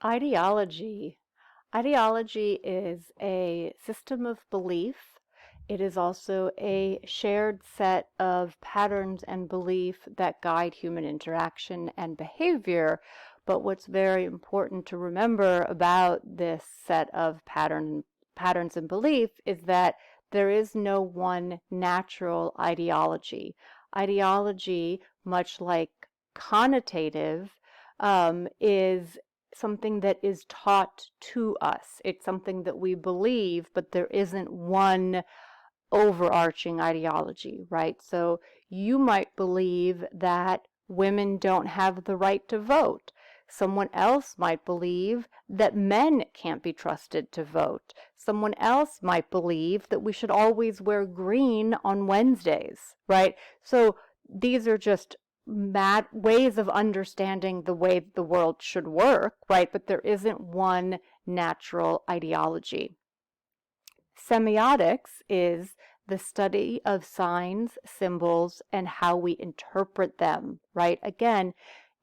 Ideology. Ideology is a system of belief. It is also a shared set of patterns and belief that guide human interaction and behavior. But what's very important to remember about this set of patterns and belief is that there is no one natural ideology. Ideology, much like connotative, is something that is taught to us. It's something that we believe, but there isn't one overarching ideology, right? So you might believe that women don't have the right to vote. Someone else might believe that men can't be trusted to vote. Someone else might believe that we should always wear green on Wednesdays, right? So these are just mad ways of understanding the way the world should work, right? But there isn't one natural ideology. Semiotics is the study of signs, symbols, and how we interpret them, right? Again,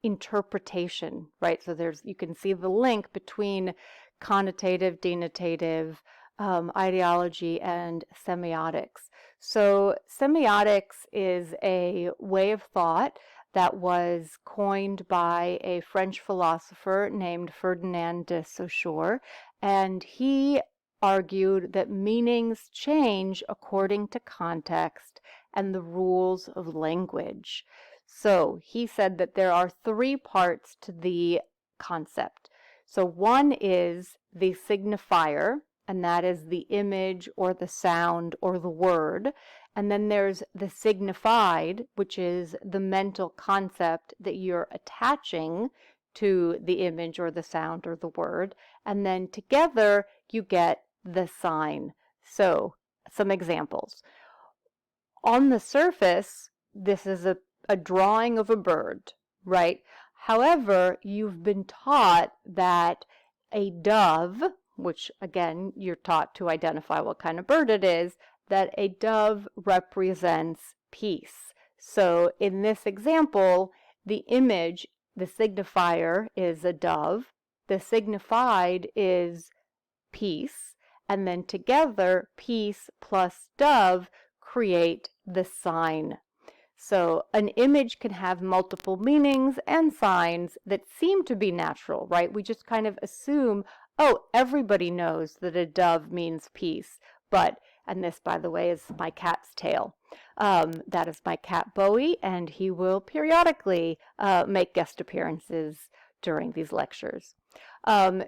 interpretation, right? So you can see the link between connotative, denotative, ideology, and semiotics. So semiotics is a way of thought that was coined by a French philosopher named Ferdinand de Saussure, and he argued that meanings change according to context and the rules of language. So he said that there are three parts to the concept. So one is the signifier, and that is the image or the sound or the word. And then there's the signified, which is the mental concept that you're attaching to the image or the sound or the word. And then together you get the sign. So some examples. On the surface, this is a drawing of a bird, right? However, you've been taught that a dove, which again, you're taught to identify what kind of bird it is, that a dove represents peace. So in this example, the image, the signifier is a dove, the signified is peace, and then together, peace plus dove create the sign. So an image can have multiple meanings and signs that seem to be natural, right? We just kind of assume, oh, everybody knows that a dove means peace. But, and this, by the way, is my cat's tail. That is my cat Bowie, and he will periodically make guest appearances during these lectures.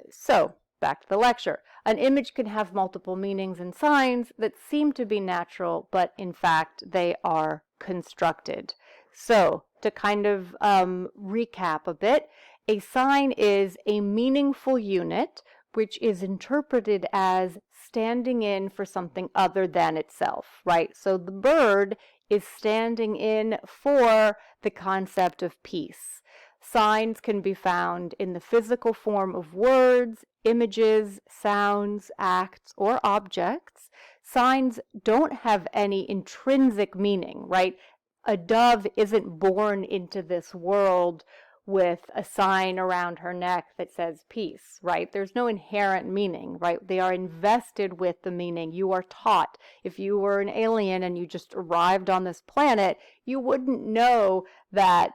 So back to the lecture. An image can have multiple meanings and signs that seem to be natural, but in fact they are constructed. So to kind of recap a bit, a sign is a meaningful unit which is interpreted as standing in for something other than itself, right? So the bird is standing in for the concept of peace. Signs can be found in the physical form of words, images, sounds, acts, or objects. Signs don't have any intrinsic meaning, right? A dove isn't born into this world with a sign around her neck that says peace, right? There's no inherent meaning, right? They are invested with the meaning. You are taught. If you were an alien and you just arrived on this planet, you wouldn't know that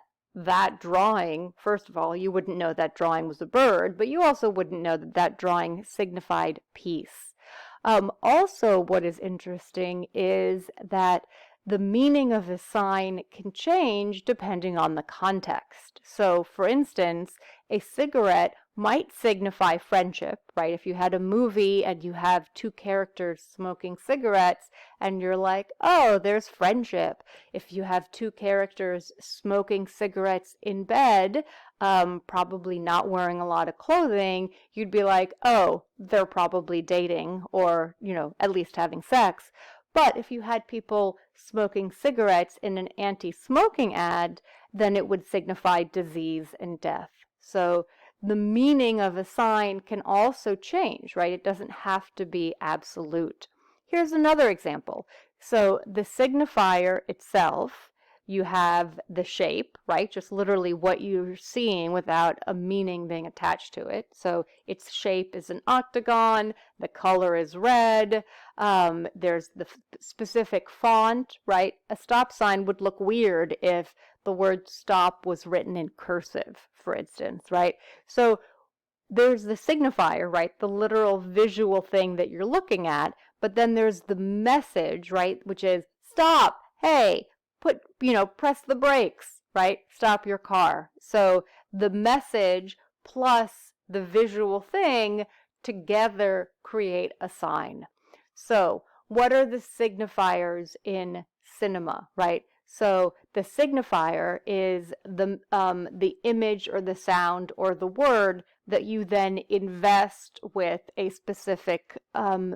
drawing, first of all, you wouldn't know that drawing was a bird, but you also wouldn't know that drawing signified peace. Also, what is interesting is that the meaning of a sign can change depending on the context. So, for instance, a cigarette might signify friendship, right? If you had a movie and you have two characters smoking cigarettes and you're like, oh, there's friendship. If you have two characters smoking cigarettes in bed, probably not wearing a lot of clothing, you'd be like, oh, they're probably dating or, at least having sex. But if you had people smoking cigarettes in an anti-smoking ad, then it would signify disease and death. So the meaning of a sign can also change, right? It doesn't have to be absolute. Here's another example. So the signifier itself, you have the shape, right? Just literally what you're seeing without a meaning being attached to it. So its shape is an octagon, the color is red, there's the specific font, right? A stop sign would look weird if the word stop was written in cursive, for instance, right? So there's the signifier, right? The literal visual thing that you're looking at, but then there's the message, right? Which is stop, hey, press the brakes, right? Stop your car. So the message plus the visual thing together create a sign. So what are the signifiers in cinema, right? So the signifier is the image or the sound or the word that you then invest with a specific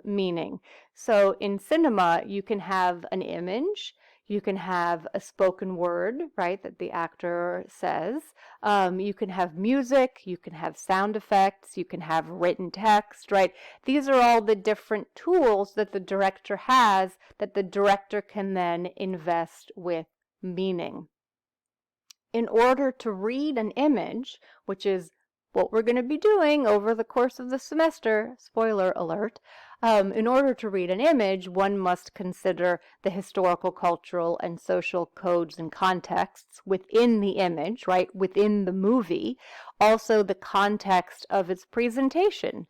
meaning. So in cinema, you can have an image, you can have a spoken word, right, that the actor says. You can have music, you can have sound effects, you can have written text, right? These are all the different tools that the director has that the director can then invest with meaning. In order to read an image, which is what we're going to be doing over the course of the semester, spoiler alert, in order to read an image, one must consider the historical, cultural, and social codes and contexts within the image, right, within the movie, also the context of its presentation.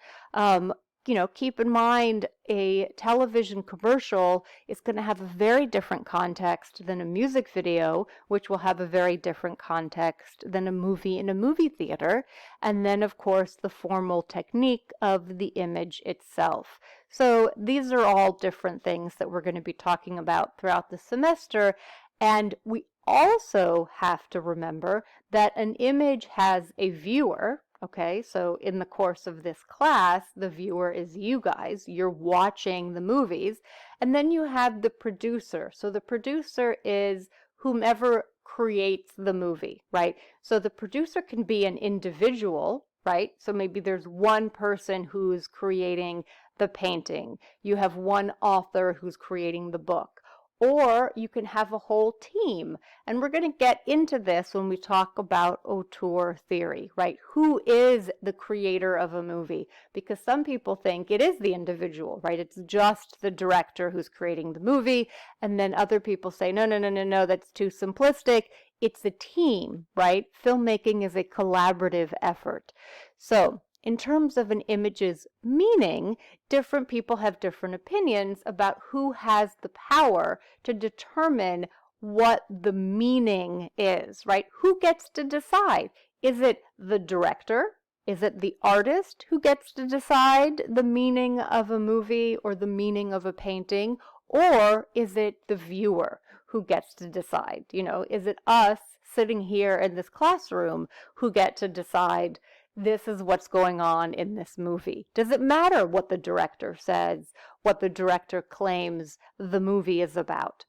Keep in mind a television commercial is going to have a very different context than a music video, which will have a very different context than a movie in a movie theater. And then, of course, the formal technique of the image itself. So these are all different things that we're going to be talking about throughout the semester. And we also have to remember that an image has a viewer. Okay, so in the course of this class, the viewer is you guys. You're watching the movies. And then you have the producer. So the producer is whomever creates the movie, right? So the producer can be an individual, right? So maybe there's one person who's creating the painting. You have one author who's creating the book. Or you can have a whole team. And we're going to get into this when we talk about auteur theory, right? Who is the creator of a movie? Because some people think it is the individual, right? It's just the director who's creating the movie. And then other people say, no, that's too simplistic. It's a team, right? Filmmaking is a collaborative effort. So in terms of an image's meaning, different people have different opinions about who has the power to determine what the meaning is, right? Who gets to decide? Is it the director? Is it the artist who gets to decide the meaning of a movie or the meaning of a painting? Or is it the viewer who gets to decide? Is it us sitting here in this classroom who get to decide this is what's going on in this movie? Does it matter what the director says, what the director claims the movie is about?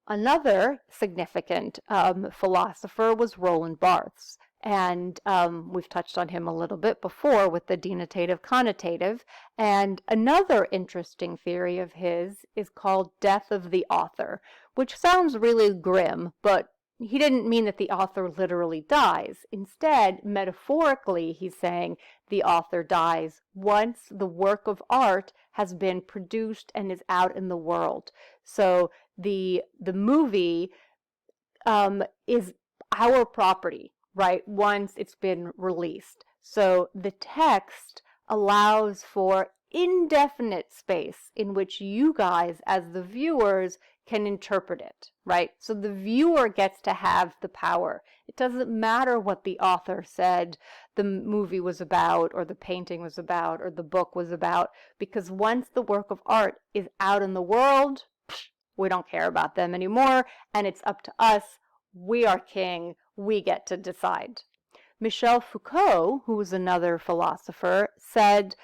Another significant philosopher was Roland Barthes, and we've touched on him a little bit before with the denotative connotative. And another interesting theory of his is called death of the author, which sounds really grim, but he didn't mean that the author literally dies. Instead, metaphorically, he's saying the author dies once the work of art has been produced and is out in the world. So the movie is our property, right, once it's been released. So the text allows for indefinite space in which you guys, as the viewers, can interpret it, right? So the viewer gets to have the power. It doesn't matter what the author said the movie was about, or the painting was about, or the book was about, because once the work of art is out in the world, we don't care about them anymore, and it's up to us. We are king. We get to decide. Michel Foucault, who was another philosopher, said,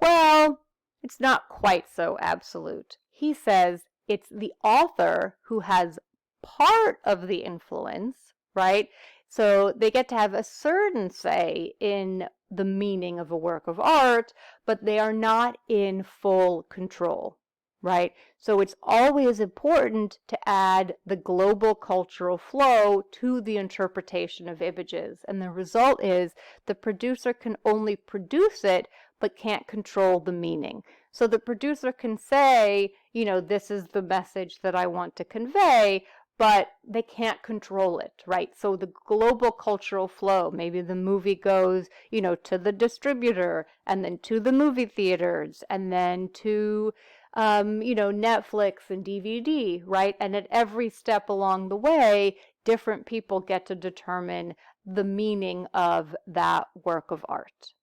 well, it's not quite so absolute. He says it's the author who has part of the influence, right? So they get to have a certain say in the meaning of a work of art, but they are not in full control. right? So it's always important to add the global cultural flow to the interpretation of images. And the result is the producer can only produce it, but can't control the meaning. So the producer can say, you know, this is the message that I want to convey, but they can't control it, right? So the global cultural flow, maybe the movie goes, you know, to the distributor and then to the movie theaters and then to you know, Netflix and DVD, right? And at every step along the way, different people get to determine the meaning of that work of art.